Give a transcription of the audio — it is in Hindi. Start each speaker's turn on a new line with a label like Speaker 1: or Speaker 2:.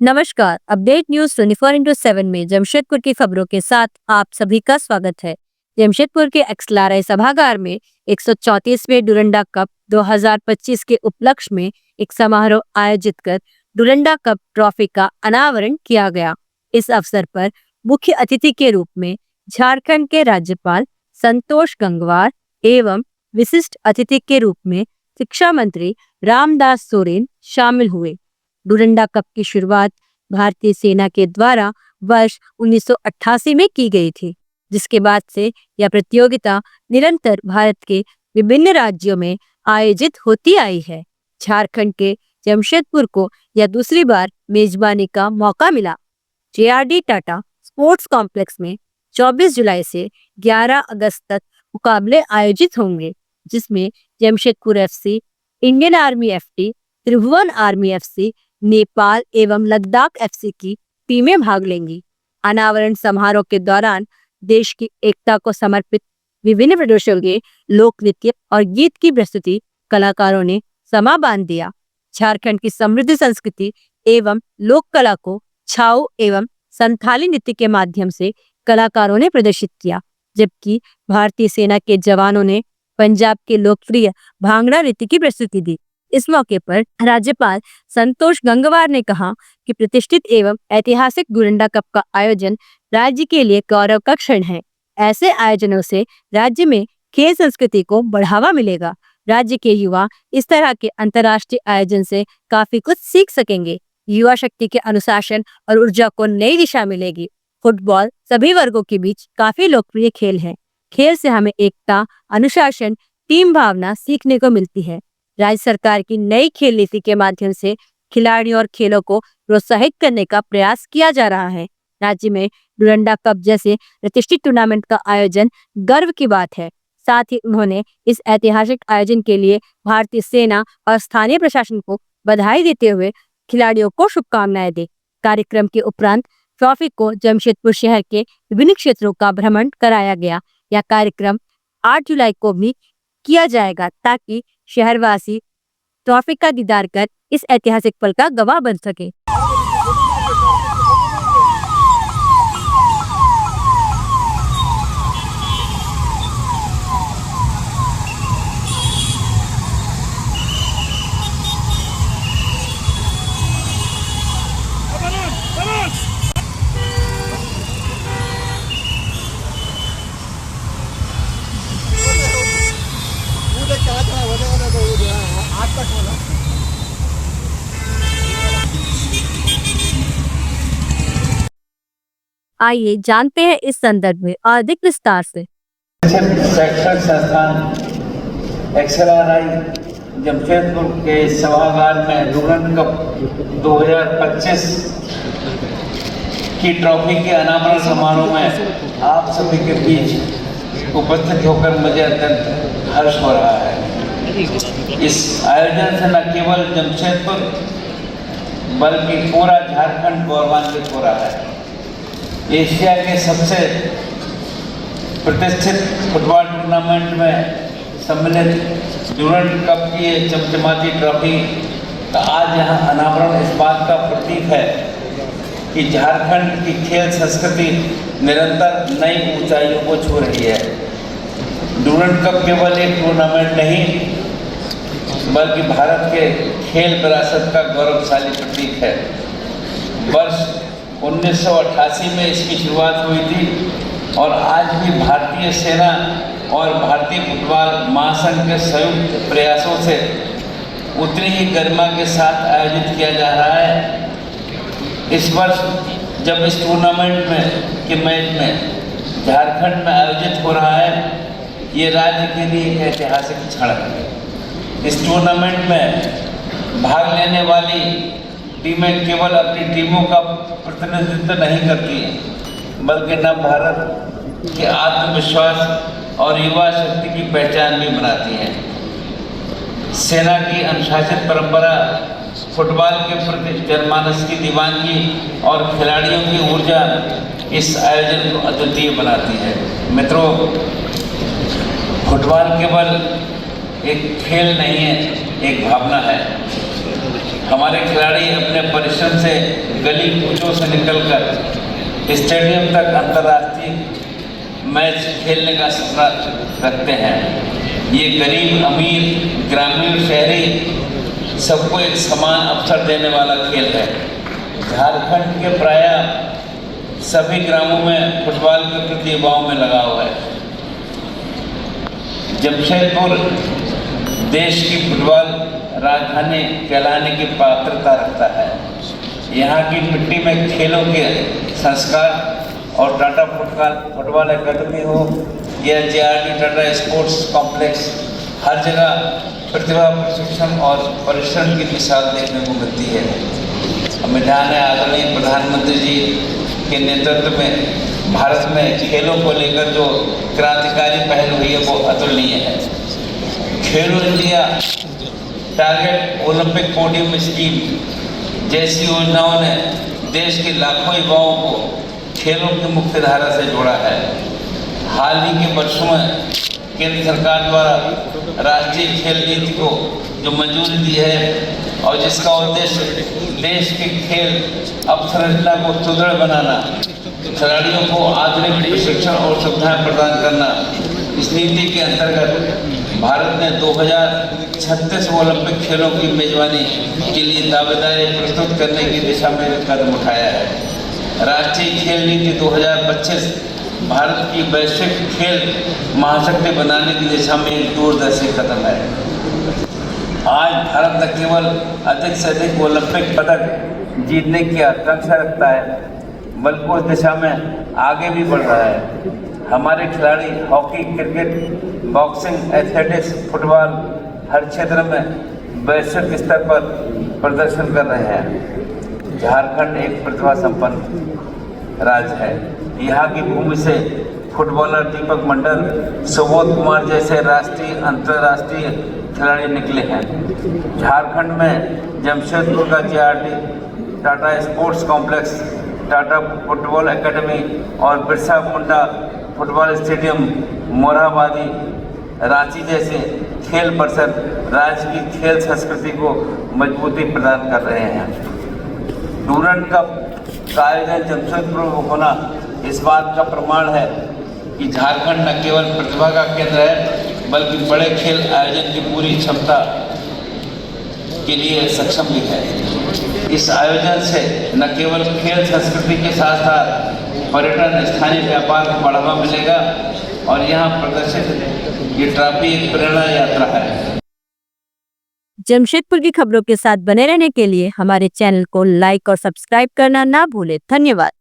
Speaker 1: नमस्कार। अपडेट न्यूज 24/7 में जमशेदपुर की खबरों के साथ आप सभी का स्वागत है। जमशेदपुर के एक्सलाराय सभागार में 134वें डुरंडा कप 2025 के उपलक्ष्य में एक समारोह आयोजित कर डुरंडा कप ट्रॉफी का अनावरण किया गया। इस अवसर पर मुख्य अतिथि के रूप में झारखंड के राज्यपाल संतोष गंगवार एवं विशिष्ट अतिथि के रूप में शिक्षा मंत्री रामदास सोरेन शामिल हुए। डुरंडा कप की शुरुआत भारतीय सेना के द्वारा वर्ष 1988 में की गई थी, जिसके बाद से यह प्रतियोगिता निरंतर भारत के विभिन्न राज्यों में आयोजित होती आई है। झारखंड के जमशेदपुर को यह दूसरी बार मेजबानी का मौका मिला। JRD टाटा स्पोर्ट्स कॉम्प्लेक्स में 24 जुलाई से 11 अगस्त तक मुकाबले आयोजित होंगे, जिसमें Jamshedpur FC, Indian army FT, त्रिभुवन आर्मी FC, नेपाल एवं लद्दाख FC की टीमें भाग लेंगी। अनावरण समारोह के दौरान देश की एकता को समर्पित विभिन्न प्रदर्शनों के लोक नृत्य और गीत की प्रस्तुति कलाकारों ने समा बांध दिया। झारखंड की समृद्ध संस्कृति एवं लोक कला को छाऊ एवं संथाली नृत्य के माध्यम से कलाकारों ने प्रदर्शित किया, जबकि भारतीय सेना के जवानों ने पंजाब के लोकप्रिय भांगड़ा नृत्य की प्रस्तुति दी। इस मौके पर राज्यपाल संतोष गंगवार ने कहा कि प्रतिष्ठित एवं ऐतिहासिक डुरंडा कप का आयोजन राज्य के लिए गौरव का क्षण है। ऐसे आयोजनों से राज्य में खेल संस्कृति को बढ़ावा मिलेगा। राज्य के युवा इस तरह के अंतर्राष्ट्रीय आयोजन से काफी कुछ सीख सकेंगे। युवा शक्ति के अनुशासन और ऊर्जा को नई दिशा मिलेगी। फुटबॉल सभी वर्गों के बीच काफी लोकप्रिय खेल है। खेल से हमें एकता, अनुशासन, टीम भावना सीखने को मिलती है। राज्य सरकार की नई खेल नीति के माध्यम से खिलाड़ियों और खेलों को प्रोत्साहित करने का प्रयास किया जा रहा है। राज्य में डुरंडा कप जैसे प्रतिष्ठित टूर्नामेंट का आयोजन गर्व की बात है। साथ ही उन्होंने इस ऐतिहासिक आयोजन के लिए भारतीय सेना और स्थानीय प्रशासन को बधाई देते हुए खिलाड़ियों को शुभकामनाएं दी। कार्यक्रम के उपरांत ट्रॉफी को जमशेदपुर शहर के विभिन्न क्षेत्रों का भ्रमण कराया गया। यह कार्यक्रम 8 जुलाई को भी किया जाएगा, ताकि शहरवासी ट्रॉफी का दीदार कर इस ऐतिहासिक पल का गवाह बन सके। आइए जानते हैं इस संदर्भ में अधिक विस्तार से।
Speaker 2: शैक्षणिक संस्थान एक्सएलआरआई जमशेदपुर के सभागार में डुरंडा कप 2025 की ट्रॉफी के अनावरण समारोह में आप सभी के बीच उपस्थित होकर मुझे अत्यंत हर्ष हो रहा है। इस आयोजन से न केवल जमशेदपुर बल्कि पूरा झारखंड गौरवान्वित हो रहा है। एशिया के सबसे प्रतिष्ठित फुटबॉल टूर्नामेंट में सम्मिलित डुरंडा कप की चमचमाती ट्रॉफी का आज यहाँ अनावरण इस बात का प्रतीक है कि झारखंड की खेल संस्कृति निरंतर नई ऊंचाइयों को छू रही है। डुरंडा कप केवल एक टूर्नामेंट नहीं, बल्कि भारत के खेल विरासत का गौरवशाली प्रतीक है। वर्ष 1988 में इसकी शुरुआत हुई थी और आज भी भारतीय सेना और भारतीय फुटबॉल महासंघ के संयुक्त प्रयासों से उतनी ही गरिमा के साथ आयोजित किया जा रहा है। इस वर्ष जब इस टूर्नामेंट के मैच में झारखंड में आयोजित हो रहा है, ये राज्य के लिए एक ऐतिहासिक क्षण है। इस टूर्नामेंट में भाग लेने वाली टीमें केवल अपनी टीमों का प्रतिनिधित्व नहीं करती हैं, बल्कि न भारत के आत्मविश्वास और युवा शक्ति की पहचान भी बनाती हैं। सेना की अनुशासित परंपरा, फुटबॉल के प्रति जनमानस की दीवानगी और खिलाड़ियों की ऊर्जा इस आयोजन को अद्वितीय बनाती है। मित्रों, फुटबॉल केवल एक खेल नहीं है, एक भावना है। हमारे खिलाड़ी अपने परिश्रम से गली कूचों से निकलकर स्टेडियम तक अंतर्राष्ट्रीय मैच खेलने का सपना रखते हैं। ये गरीब, अमीर, ग्रामीण, शहरी सबको एक समान अवसर देने वाला खेल है। झारखंड के प्राय सभी ग्रामों में फुटबॉल के प्रति युवाओं में लगाव है। जमशेदपुर देश की फुटबॉल राजधानी कहलाने की पात्रता रखता है। यहाँ की मिट्टी में खेलों के संस्कार और टाटा फुटबॉल एकेडमी हो या JRD टाटा स्पोर्ट्स कॉम्प्लेक्स, हर जगह प्रतिभा, प्रशिक्षण और परिश्रम की मिसाल देखने को मिलती है। हमें ध्यान है, आदरणीय प्रधानमंत्री जी के नेतृत्व में भारत में खेलों को लेकर जो क्रांतिकारी पहल हुई है वो अतुलनीय है। खेलो India, target Olympic podium scheme जैसी योजनाओं ने देश के लाखों युवाओं को खेलों की मुख्य धारा से जोड़ा है। हाल ही के वर्षों में केंद्र सरकार द्वारा राष्ट्रीय खेल नीति को जो मंजूरी दी है और जिसका उद्देश्य देश के खेल अवसंरचना को सुदृढ़ बनाना, खिलाड़ियों को आधुनिक प्रशिक्षण और सुविधाएं प्रदान करना, इस नीति के अंतर्गत भारत ने 2036 ओलंपिक खेलों की मेजबानी के लिए दावेदारी प्रस्तुत करने की दिशा में एक कदम उठाया है। राष्ट्रीय खेल नीति 2025 भारत की वैश्विक खेल महाशक्ति बनाने की दिशा में एक दूरदर्शी कदम है। आज भारत न केवल अधिक से अधिक ओलंपिक पदक जीतने की आकांक्षा रखता है, बल्कि उस दिशा में आगे भी बढ़ रहा है। हमारे खिलाड़ी hockey, cricket, boxing, athletics, football हर क्षेत्र में वैश्विक स्तर पर प्रदर्शन कर रहे हैं। झारखंड एक प्रतिभा संपन्न राज्य है। यहाँ की भूमि से फुटबॉलर दीपक मंडल, सुबोध कुमार जैसे राष्ट्रीय, अंतर्राष्ट्रीय खिलाड़ी निकले हैं। झारखंड में जमशेदपुर का JRD Tata sports complex, Tata football academy और बिरसा मुंडा फुटबॉल स्टेडियम, मोरहाबादी, रांची जैसे खेल परिसर राज्य की खेल संस्कृति को मजबूती प्रदान कर रहे हैं। डूरंड कप का आयोजन जमशेदपुर में होना इस बात का प्रमाण है कि झारखंड न केवल प्रतिभा का केंद्र है, बल्कि बड़े खेल आयोजन की पूरी क्षमता के लिए सक्षम भी है। इस आयोजन से न केवल खेल संस्कृति के साथ साथ पर्यटन, स्थानीय व्यापार को बढ़ावा मिलेगा और यहाँ प्रदर्शित ये ट्रॉफी एक प्रेरणा यात्रा है।
Speaker 1: जमशेदपुर की खबरों के साथ बने रहने के लिए हमारे चैनल को लाइक और सब्सक्राइब करना ना भूलें। धन्यवाद।